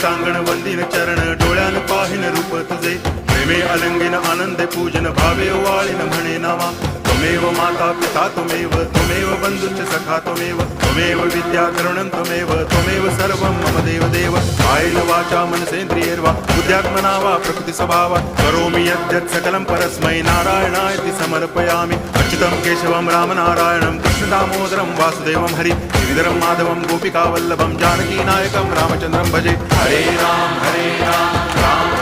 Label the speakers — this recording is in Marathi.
Speaker 1: टांगण वंदिन चरण डोळ्यान पाहिन रूप तुझे प्रेमे अलंगिन आनंदे पूजन भावे वाळीन म्हणे नावा त्वमेव माता पिता त्वमेव बंधुश्च सखा त्वमेव विद्या करुणं त्वमेव सर्वं मम देव कायेन वाचा मनसेन्द्रियैर्वा बुद्ध्यात्मना वा प्रकृति स्वभावात् करोमि यद्यत् सकलं परस्मै नारायणायति समर्पयामि अच्युतं केशवं रामनारायणं कृष्णदामोदरं वासुदेवं हरि गिरिधरं माधवं गोपिकावल्लभं जानकीनायकं रामचन्द्रं भजे हरे राम राम